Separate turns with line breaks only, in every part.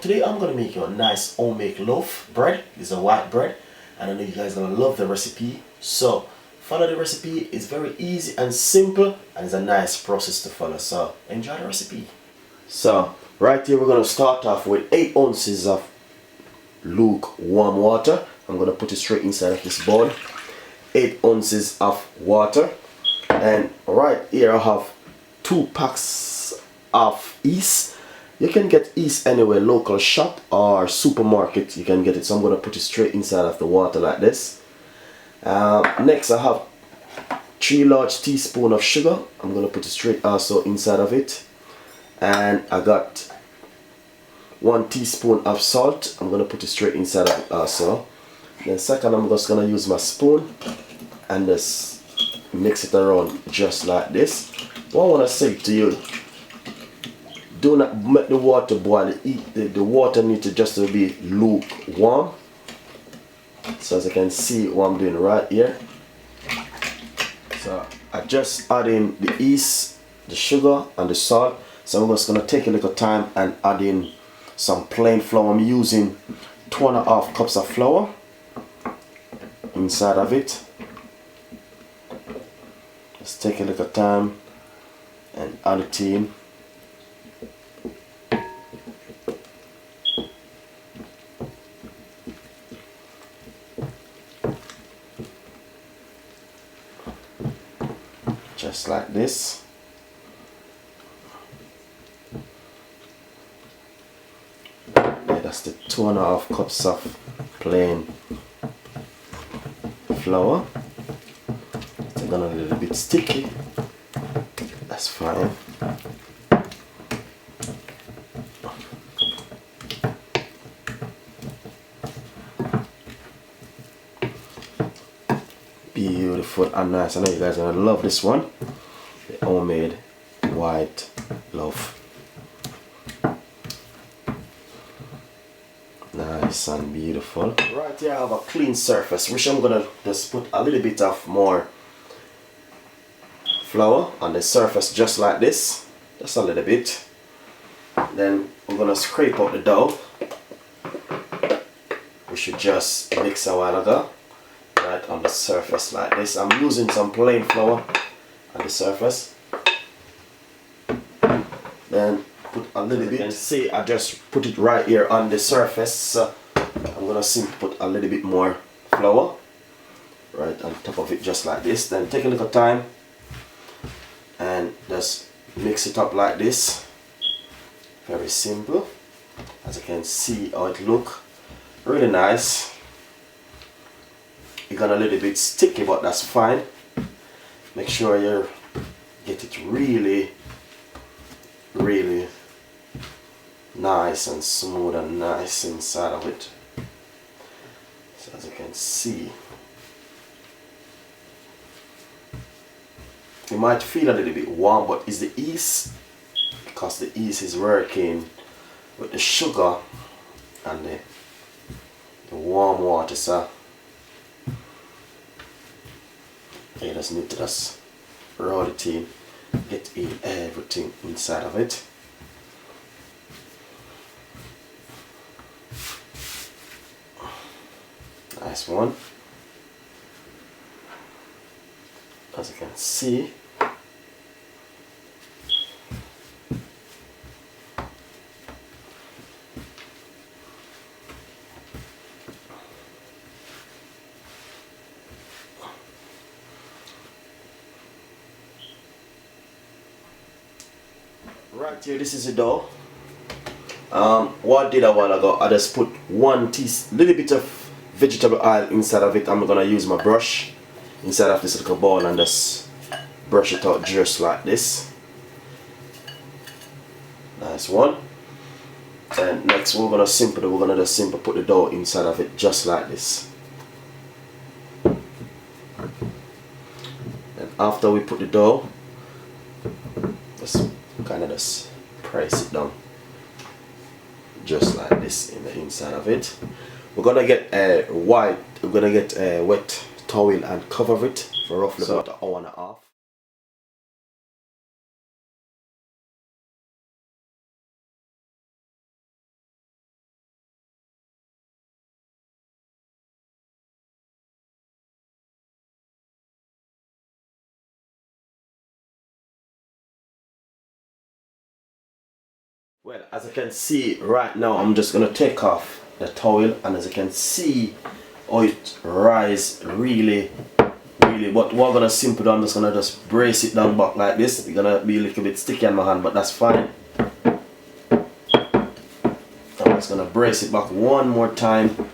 today I'm gonna make you a nice homemade loaf bread. It's a white bread, and I know you guys are gonna love the recipe. So follow the recipe. It's very easy and simple, and it's a nice process to follow. So enjoy the recipe. So right here we're gonna start off with 8 ounces of lukewarm water. I'm gonna put it straight inside of this bowl. 8 ounces of water, and right here I have 2 packs of yeast. You can get yeast anywhere, local shop or supermarket, you can get it. So I'm going to put it straight inside of the water like this. Next I have 3 large teaspoons of sugar. I'm going to put it straight also inside of it. And I got 1 teaspoon of salt. I'm going to put it straight inside of it also. Then second, I'm just going to use my spoon and just mix it around just like this. What I want to say to you, do not make the water boil. The water needs to just be lukewarm. So as you can see what I'm doing right here. So I just add in the yeast, the sugar and the salt. So I'm just going to take a little time and add in some plain flour. I'm using 2.5 cups of flour inside of it. Just take a little time and add it in. Just like this. Yeah, that's the 2.5 cups of plain flour. It's gonna be a little bit sticky. That's fine. Beautiful and nice. I know you guys are gonna love this one. The homemade white loaf. Nice and beautiful. Right here I have a clean surface, which I'm gonna just put a little bit of more flour on the surface just like this. Just a little bit. Then we're gonna scrape out the dough, which we just mixed a while ago. Right on the surface like this. I'm using some plain flour on the surface. Then put a little bit. You can see I just put it right here on the surface. So I'm gonna simply put a little bit more flour right on top of it just like this. Then take a little time and just mix it up like this. Very simple. As you can see how it look. Really nice. It got a little bit sticky, but that's fine. Make sure you get it really nice and smooth and nice inside of it. So as you can see, you might feel a little bit warm, but it's the yeast, because the yeast is working with the sugar and the warm water. So you just need to just roll it in, get in everything inside of it. Nice one. As you can see, right here, this is the dough. What I did a while ago, I just put little bit of vegetable oil inside of it. I'm gonna use my brush inside of this little bowl and just brush it out just like this. Nice one. And next we're gonna just simply put the dough inside of it just like this. And after we put the dough, just kind of just press it down just like this in the inside of it. We're gonna get a wet towel and cover it for roughly about an hour and a half. Well, as you can see right now, I'm just gonna take off the towel, and as you can see how it rise really, but what I'm gonna simply do, I'm just gonna just brace it down back like this. It's gonna be a little bit sticky on my hand, but that's fine. I'm just gonna brace it back one more time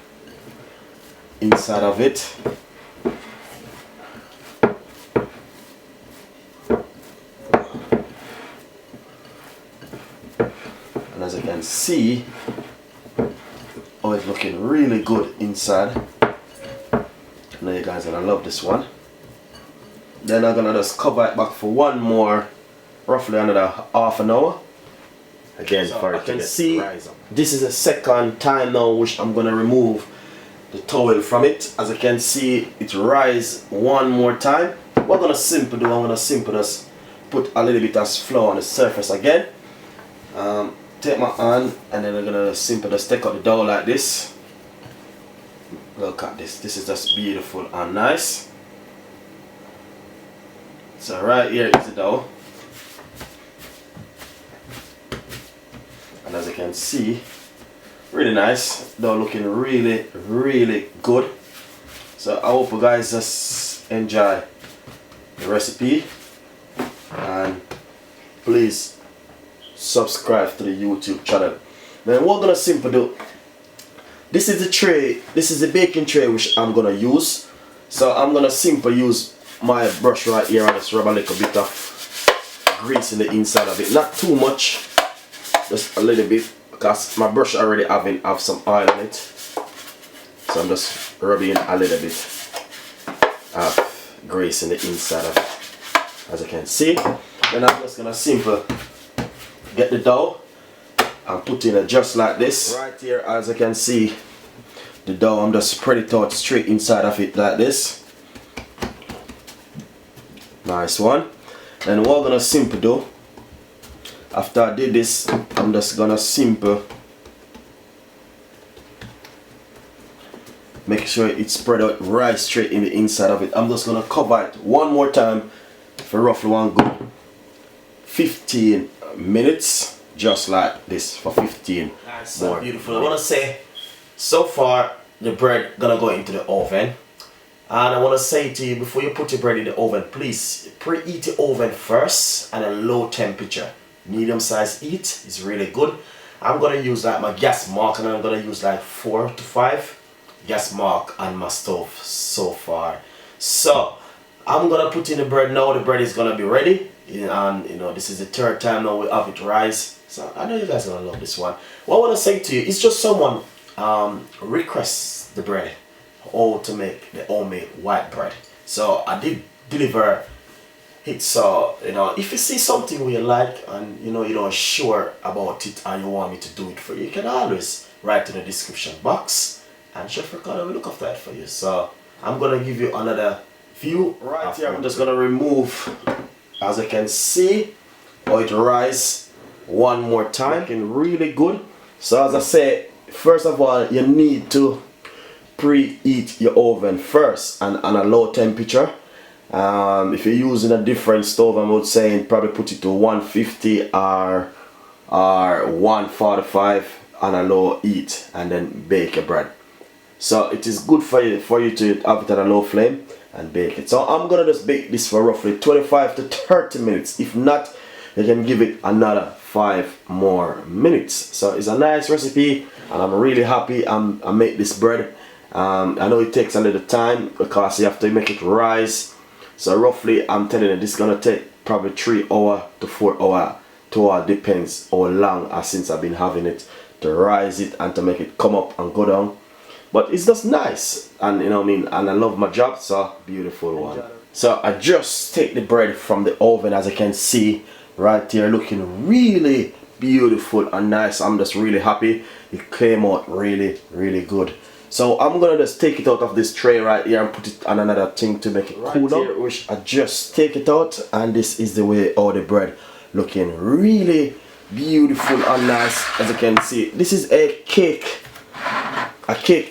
inside of it. And as you can see, oh, it's looking really good inside. I know you guys are gonna love this one. Then I'm gonna just cover it back for one more, roughly another half an hour. Again, so for it to see, this is the second time now which I'm gonna remove the towel from it. As you can see, it rise one more time. What I'm gonna simply do, I'm gonna simply just put a little bit of flour on the surface again. Take my hand, and then I'm gonna simply just take out the dough like this. Look at this. This is just beautiful and nice. So right here is the dough. And as you can see, really nice. Dough looking really, really good. So I hope you guys just enjoy the recipe. And please subscribe to the YouTube channel. Then what I'm gonna simply do, this is the tray, this is the baking tray which I'm gonna use. So I'm gonna simply use my brush right here and just rub a little bit of grease in the inside of it. Not too much, just a little bit, because my brush already have some oil on it. So I'm just rubbing a little bit of grease in the inside of it, as you can see. Then I'm just gonna simply get the dough and put in it just like this. Right here, as you can see, the dough, I'm just spread it out straight inside of it like this. Nice one. And what I'm gonna simply do, after I did this, I'm just gonna simply make sure it's spread out right straight in the inside of it. I'm just gonna cover it one more time for roughly one good 15 minutes, just like this, for 15
nice
more.
Beautiful. I want to say, so far the bread gonna go into the oven, and I want to say to you, before you put your bread in the oven, please preheat the oven first at a low temperature. Medium size heat is really good. I'm gonna use like my gas mark, and I'm gonna use like 4 to 5 gas mark on my stove so far. So I'm gonna put in the bread now. The bread is gonna be ready, and you know, this is the third time now we have it rise. So I know you guys are gonna love this one. What I want to say to you, it's just someone requests the bread, how to make the homemade white bread. So I did deliver it. So you know, if you see something we like and you know you're not sure about it and you want me to do it for you, you can always write in the description box, and Chef Ricardo will look after it for you. So I'm gonna give you another view right here. I'm just gonna remove, as you can see, how it rise one more time. Looking really good. So as I say, first of all, you need to preheat your oven first and on a low temperature. If you're using a different stove, I would say probably put it to 150 or 145 on a low heat, and then bake your bread. So it is good for you to have it at a low flame and bake it. So I'm gonna just bake this for roughly 25 to 30 minutes. If not, you can give it another 5 more minutes. So it's a nice recipe, and I'm really happy I make this bread. I know it takes a little time because you have to make it rise. So roughly, I'm telling you, this is gonna take probably 3 hours to 4 hours. 2 hours, depends how long since I've been having it to rise it and to make it come up and go down. But it's just nice, and you know what I mean, and I love my job. So beautiful one. So I just take the bread from the oven, as you can see right here, looking really beautiful and nice. I'm just really happy. It came out really, really good. So I'm gonna just take it out of this tray right here and put it on another thing to make it cool down. Which I just take it out, and this is the way all the bread looking really beautiful and nice. As you can see, this is a cake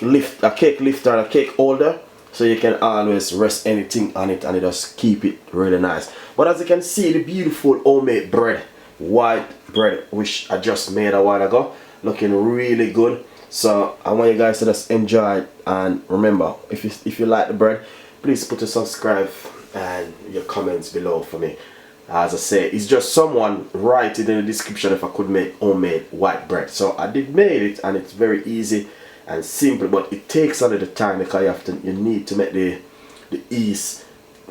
lifter, a cake holder, so you can always rest anything on it and it just keep it really nice. But as you can see, the beautiful homemade bread, white
bread which I just made a while ago, looking really good. So I want you guys to just enjoy it, and remember, if you like the bread, please put a subscribe and your comments below for me. As I say, it's just someone write it in the description if I could make homemade white bread. So I did made it, and it's very easy and simple, but it takes a little time because you need to make the yeast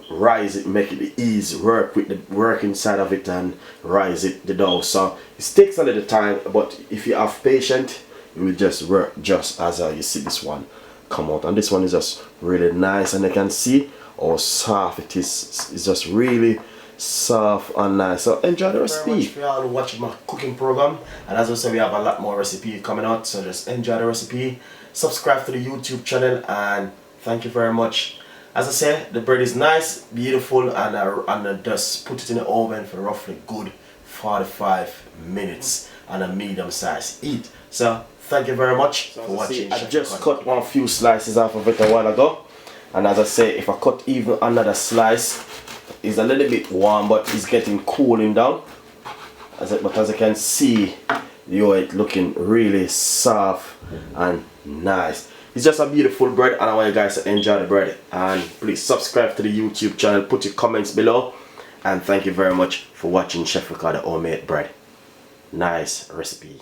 rise it, make it the yeast work with the work inside of it and rise it the dough. So it takes a little time, but if you have patience, it will just work just as you see this one come out. And this one is just really nice, and you can see how soft it is. It's just really soft and nice. So enjoy the recipe. Thank you very much for y'all watching my cooking program, and as I said, we have a lot more recipe coming out, so just enjoy the recipe, subscribe to the YouTube channel, and thank you very much. As I said, the bread is nice, beautiful, and I just put it in the oven for roughly good 45 minutes on a medium size heat. So thank you very much for watching. I just cut one few slices off of it a while ago, and as I say, if I cut even another slice, it's a little bit warm, but it's getting cooling down. But as you can see, it's looking really soft and nice. It's just a beautiful bread, and I want you guys to enjoy the bread. And please subscribe to the YouTube channel, put your comments below, and thank you very much for watching Chef Ricardo homemade bread. Nice recipe.